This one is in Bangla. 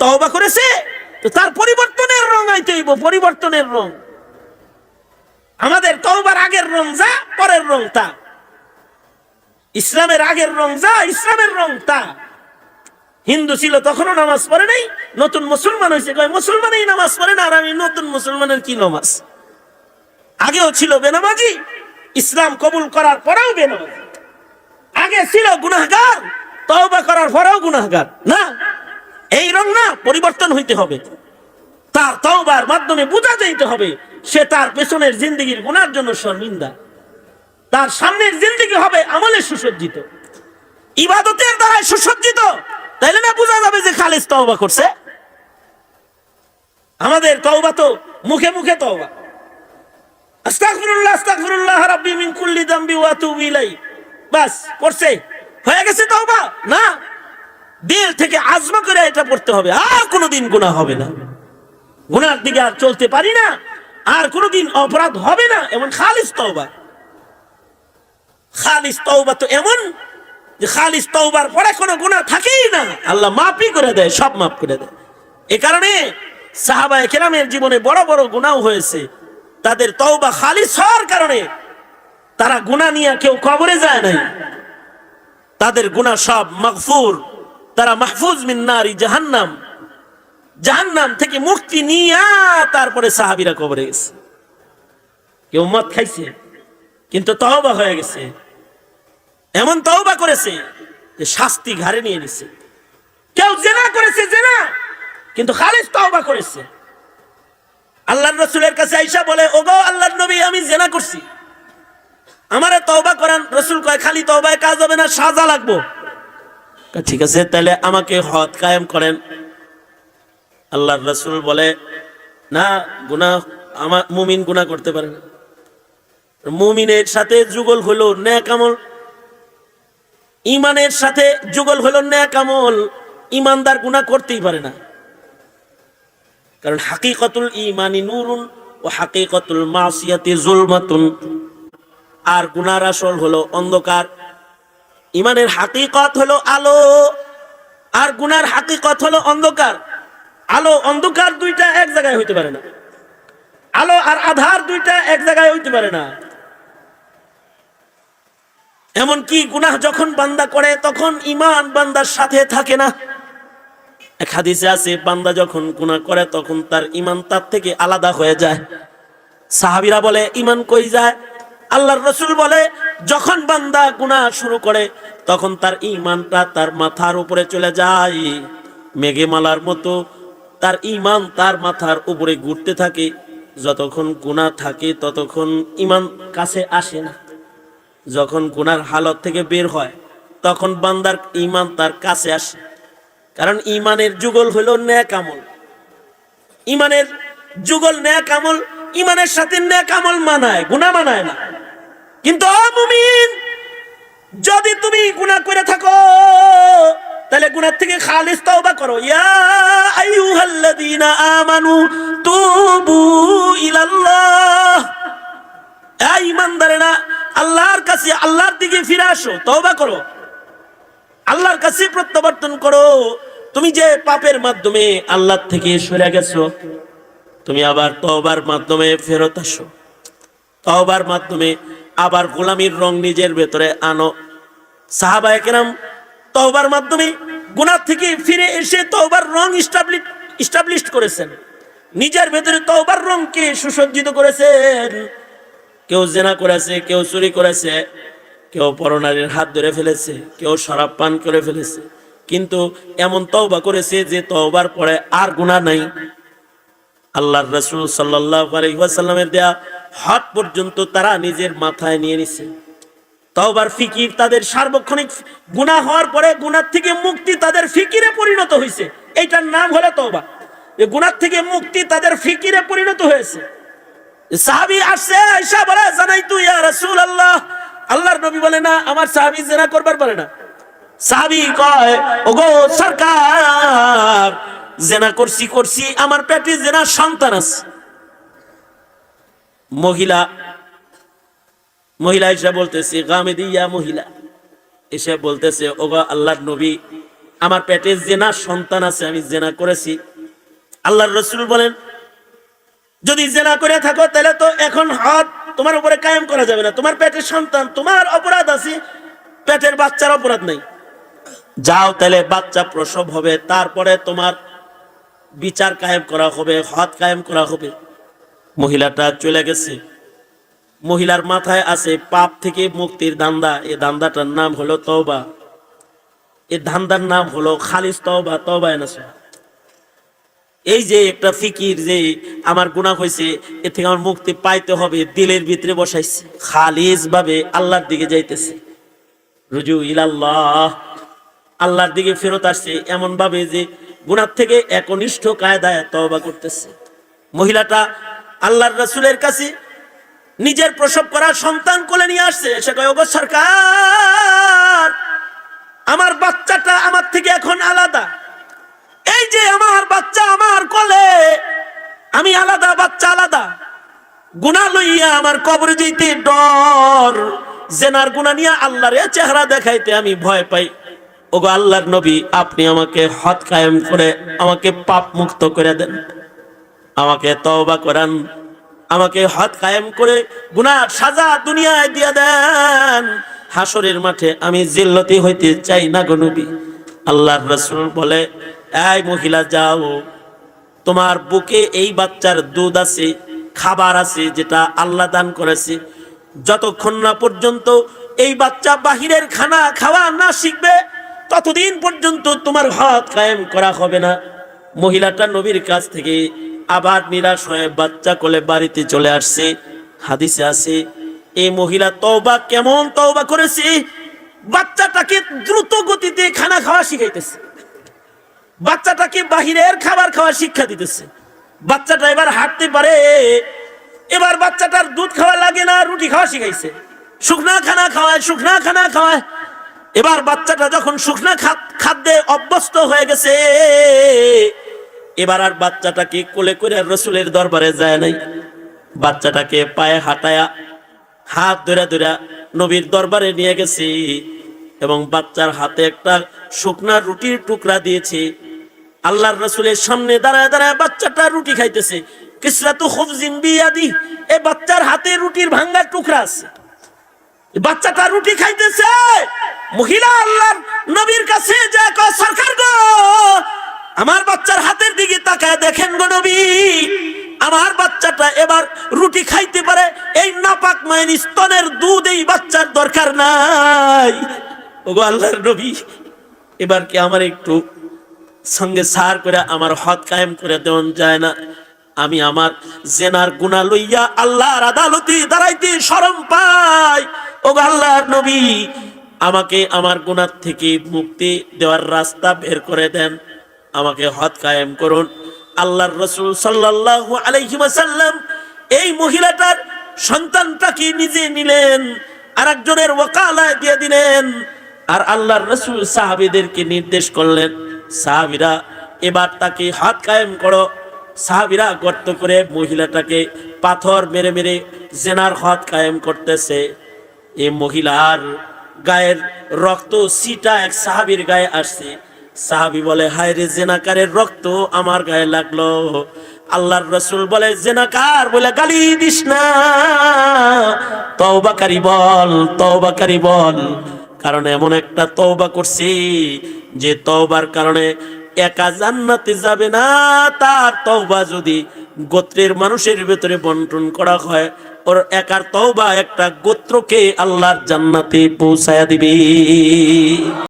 তওবা করেছে তো তার পরিবর্তনের রং আইতে হইব, পরিবর্তনের রং। আমাদের তওবার আগের রং যা, পরের রং তা। ইসলামের আগের রং যা, ইসলামের রং তা। হিন্দু ছিল তখনও নামাজ পড়ে নাই, নতুন মুসলমান হয়েছে কয় মুসলমানই নামাজ পড়ে না, আর আমি নতুন মুসলমানের কি নামাজ? আগেও ছিল বেনামাজি, ইসলাম কবুল করার পরেও বেনামাজি। আগে ছিল গুনাহগার, তওবা করার পরেও গুনাহগার না। এই রং না, পরিবর্তন হইতে হবে। তার তওবার মাধ্যমে বোঝা যাইতে হবে সে তার পেছনের জিন্দেগির গুনার জন্য শর্মিন্দা, তার সামনের জিন্দেগি হবে আমলে সুসজ্জিত, ইবাদতের দ্বারা সুসজ্জিত। তাইলে না বোঝা যাবে যে খালিস তওবা করছে। আমাদের তওবা তো মুখে মুখে তওবা, আস্তাগফিরুল্লাহ আস্তাগফিরুল্লাহ রাব্বি মিন কুল্লি যামবি ওয়া আতুবু ইলাইহি, বাস করছে, হয়ে গেছে তওবা না। দিল থেকে আজমা করে এটা পড়তে হবে, আর কোনোদিন গুনাহ হবে না, গুনার দিকে আর চলতে পারি না, আর কোনোদিন অপরাধ হবে না, এমন খালিস তওবা। খালিস তওবা তো এমন যে খালিস তওবার পরে কোনো গুনাহ থাকেই না, আল্লাহ মাফই করে দেয়, সব মাফ করে দেয়। এই কারণে সাহাবায়ে কেরামের জীবনে বড় বড় গুনাহ হয়েছে, তাদের তওবা খালিস হওয়ার কারণে তারা গুনাহ নিয়ে কেউ কবরে যায় নাই, তাদের গুনাহ সব মাগফুর, তারা মাহফুজ মিন নারি জাহান্নাম, জাহান্নাম থেকে মুক্তি নিয়ে তারপরে সাহাবীরা কবরে গেছে। কেউ মদ খাইছে কিন্তু তওবা হয়ে গেছে, এমন তওবা করেছে যে শাস্তি ঘাড়ে নিয়ে নিছে। কেউ জিনা করেছে, জিনা কিন্তু খালিস তওবা করেছে। আল্লাহর রাসূলের কাছে আয়েশা বলে, ওগো আল্লাহর নবী, আমি জিনা করছি, আমারে তওবা করান। রাসূল কয়, খালি তওবায় কাজ হবে না, সাজা লাগবে। ঠিক আছে, তাহলে আমাকে হদ কায়েম করেন। আল্লাহর রাসূল বলে, না, গুনাহ, আমার মুমিন গুনাহ করতে পারে না। মুমিনের সাথে যুগল হলো নেক আমল, ইমানের সাথে যুগল হলো নেক আমল, ইমানদার গুনাহ করতেই পারে না। কারণ হাকিকতুল ঈমানি নূরুন ও হাকিকতুল মাসিয়াতি যুলমাতুন, আর গুনার আসল হলো অন্ধকার। ইমানের হাকিকত হলো আলো, আর গুনার হাকিকত হলো অন্ধকার। আলো অন্ধকার দুইটা এক জায়গায় হইতে পারে না, আলো আর আধার দুইটা এক জায়গায় হইতে পারে না। এমনকি গুনাহ যখন বান্দা করে তখন ঈমান বান্দার সাথে থাকে না। এক হাদিসে আছে, বান্দা যখন গুনাহ করে তখন তার ঈমান তার থেকে আলাদা হয়ে যায়। সাহাবীরা বলে, ঈমান কই যায়? আল্লাহর রাসূল বলে, যখন বান্দা গুনাহ শুরু করে তখন তার ঈমানটা তার মাথার উপরে চলে যায়, মেঘমালার মতো তার ঈমান তার মাথার উপরে ঘুরতে থাকে। যতক্ষণ গুনাহ থাকে ততক্ষণ ঈমান কাছে আসে না, যখন গুনার হালত থেকে বের হয় তখন বান্দার ঈমান তার কাছে আসে। কারণ ঈমানের যুগল হলো নেক আমল, ঈমানের যুগল নেক আমল, ঈমানের সাথে নেক আমল মানায়, গুনাহ মানায় না। কিন্তু ও মুমিন, যদি তুমি গুনাহ করে থাকো তাহলে গুনাহ থেকে খালিস তওবা করো। ইয়া আইয়ুহাল্লাযীনা আমানু তুবু ইলাল্লাহ, এই ঈমানদারেরা আল্লাহর কাছে, আল্লাহর দিকে ফিরে আসো, তওবা করো, আল্লাহর কাছে প্রত্যাবর্তন করো। তুমি যে পাপের মাধ্যমে আল্লাহ থেকে সরে গেছো, তুমি আবার তওবার মাধ্যমে ফেরত আসো, তওবার মাধ্যমে আবার গোলামির রং নিজের ভেতরে আনো। সাহাবায়ে কেরাম তওবার মাধ্যমে গুনাহ থেকে ফিরে এসে তওবার রং ইস্টাবলিশ করেছেন, নিজের ভেতরে তওবার রংকে সুসজ্জিত করেছেন। কেউ জিনা করেছে, কেউ চুরি করেছে, কেউ পরনারীর হাত ধরে ফেলেছে, কেউ শরাব পান করে ফেলেছে, কিন্তু এমন তওবা করেছে যে তওবার পরে আর গুনাহ নাই। আল্লাহর রাসূল সাল্লাল্লাহু আলাইহি ওয়াসাল্লামের দেয়া হদ পর্যন্ত তারা নিজের মাথায় নিয়ে নিছে। তওবার ফিকির তাদের সার্বক্ষণিক, গুনাহ হওয়ার পরে গুনাহ থেকে মুক্তি তাদের ফিকিরে পরিণত হয়েছে। এইটার নাম হলো তওবা। এই গুনাহ থেকে মুক্তি তাদের ফিকিরে পরিণত হয়েছে। সাহাবী আসছে, আয়েশা বলে, জানাইতু ইয়া রাসূলুল্লাহ, আল্লাহর নবী বলে, না, আমার সাহাবী জিনা করবার পারে না। সাহাবী কয়, ওগো সরকার, জিনা করছি, আমার পেটে জিনার সন্তান আছে। মহিলা এসে বলতেছে, গামেদিয়া মহিলা এসে বলতেছে, ওগো আল্লাহর নবী, আমার পেটে জেনা সন্তান আছে, আমি জেনা করেছি। আল্লাহর রাসূল বলেন, যদি জেনা করে থাকো তাহলে তো এখন হাত তোমার উপরে কায়েম করা যাবে না, তোমার পেটের সন্তান, তোমার অপরাধ আছে, পেটের বাচ্চার অপরাধ নাই। যাও তাহলে বাচ্চা প্রসব হবে, তারপরে তোমার বিচার কায়েম করা হবে, হাত কায়েম করা হবে। মহিলাটা চলে গেছে। মহিলার মাথায় আছে পাপ থেকে মুক্তির ধান্দা। এই ধান্দাটার নাম হলো তওবা। এই ধান্দার নাম হলো খালিস তওবা, তওবা নাসুহ। এই যে একটা ফিকির যে আমার গুনাহ হয়েছে, এ থেকে আমার মুক্তি পাইতে হবে, দিলের ভিতরে বসাইছে, খালিস ভাবে আল্লাহর দিকে যাইতেছে। রুজু ইলাল্লাহ, আল্লাহর দিকে ফেরত আসছে এমন ভাবে যে গুনাহ থেকে একনিষ্ঠ কায়দায় তওবা করতেছে। মহিলাটা আল্লাহর রাসূলের কাছে নিজের প্রসব করা সন্তান কোলে নিয়ে আসছে। সে কয়, ওগো সরকার, আমার বাচ্চাটা আমার থেকে এখন আলাদা। এই যে আমার বাচ্চা আমার কোলে, আমি আলাদা, বাচ্চা আলাদা। গুনাহ লইয়া আমার কবরে যেতে ডর, জেনার গুনাহ নিয়ে আল্লাহর চেহারা দেখাইতে আমি ভয় পাই। ওগো আল্লাহর নবী, আপনি আমাকে হদ কায়েম করে আমাকে পাপ মুক্ত করে দেন, আমাকে তওবা করান, আমাকে হদ কায়েম করে গুনার সাজা দুনিয়ায় দিয়ে দেন। হাসরের মাঠে আমি জিল্লতি হইতে চাই না গো নবী। আল্লাহর রাসূল বলে, এই মহিলা যাও, তোমার বুকে এই বাচ্চার দুধ আছে, খাবার আছে যেটা আল্লাহ দান করেছে। যতক্ষণ না পর্যন্ত এই বাচ্চা বাহিরের খানা খাওয়া না শিখবে, ততদিন পর্যন্ত তোমার হদ কায়েম করা হবে না। মহিলাটা নবীর কাছ থেকে আবার নিরাশ হয়ে বাচ্চা কোলে বাড়িতে চলে আসছে। হাদিসে আছে এই মহিলা তওবা কেমন তওবা করেছে, বাচ্চাটাকে দ্রুত গতিতে খানা খাওয়া শিখাইতেছে, বাচ্চাটাকে বাহিরের খাবার খাওয়া শিক্ষা দিতেছে। বাচ্চাটা এবার হাঁটতে পারে, এবার বাচ্চাটার দুধ খাওয়া লাগে না, রুটি খাওয়া শিখাইছে। শুকনা খানা খাওয়ায়, শুকনা খানা খাওয়ায়। এবার বাচ্চাটা যখন শুকনা খাদ্যে অভ্যস্ত হয়ে গেছে, এবার আর বাচ্চাটাকে কোলে করে রাসূলের দরবারে যায় নাই। বাচ্চাটাকে পায়ে হাঁটায়া, হাত ধরে ধরে নবীর দরবারে নিয়ে গেছে এবং বাচ্চার হাতে একটা শুকনা রুটির টুকরা দিয়েছে। আল্লাহর রাসূলের সামনে দাঁড়ায় দাঁড়ায় বাচ্চাটা রুটি খাইতেছে। কিসরাতু খুবজিন বিয়াদি, এই বাচ্চার হাতে রুটির ভাঙা টুকরা আছে, বাচ্চাটা রুটি খাইতেছে। মহিলা আল্লাহর নবীর কাছে যে কয়, সরকার গো, আমার বাচ্চার হাতের দিকে তাকায় দেখেন গো নবী, আমার বাচ্চাটা এবার রুটি খাইতে পারে, এই নাপাক মায়ের স্তনের দুধ এই বাচ্চার দরকার নাই। ওগো আল্লাহর নবী, এবার কি আমার একটু সঙ্গে সার করে আমার হদ কায়েম করে দেওয়া যায় না? আমি আমার জেনার গুনাহ লইয়া আল্লাহর আদালতে দাঁড়াইতে শরম পাই। ওগো আল্লাহর নবী, আমাকে আমার গুনাহ থেকে মুক্তি দেওয়ার রাস্তা বের করে দেন, আমাকে হদ কায়েম করুন। আল্লাহর রাসূল সাল্লাল্লাহু আলাইহি ওয়াসাল্লাম এই মহিলাটার সন্তানটাকে নিজে নিলেন, আরেকজনের ওয়াকালায় দিয়ে দিলেন। আর আল্লাহর রাসূল সাহাবীদেরকে নির্দেশ করলেন, সাহাবীরা এবার তাকে হদ কায়েম করো। সাহাবীরা গর্ত করে মহিলাটাকে পাথর মেরে মেরে জেনার হদ কায়েম করতেছে। এই মহিলার গায়ের রক্ত সিটা এক সাহাবীর গায়ে আসছে। সাহাবী বলে, হায় রে, জেনাকারের রক্ত আমার গায়ে লাগলো। আল্লাহর রাসূল বলে, জেনাকার বলে গালি দিস না, তওবাকারী বল, তওবাকারী বল। কারণ এমন একটা তওবা করছি যে তওবার কারণে একা জান্নাতে যাবে না, তার তওবা যদি গোত্রের মানুষের ভেতরে বন্টন করা হয়, ওর একার তওবা একটা গোত্রকে আল্লাহর জান্নাতে পৌঁছায়া দিবে।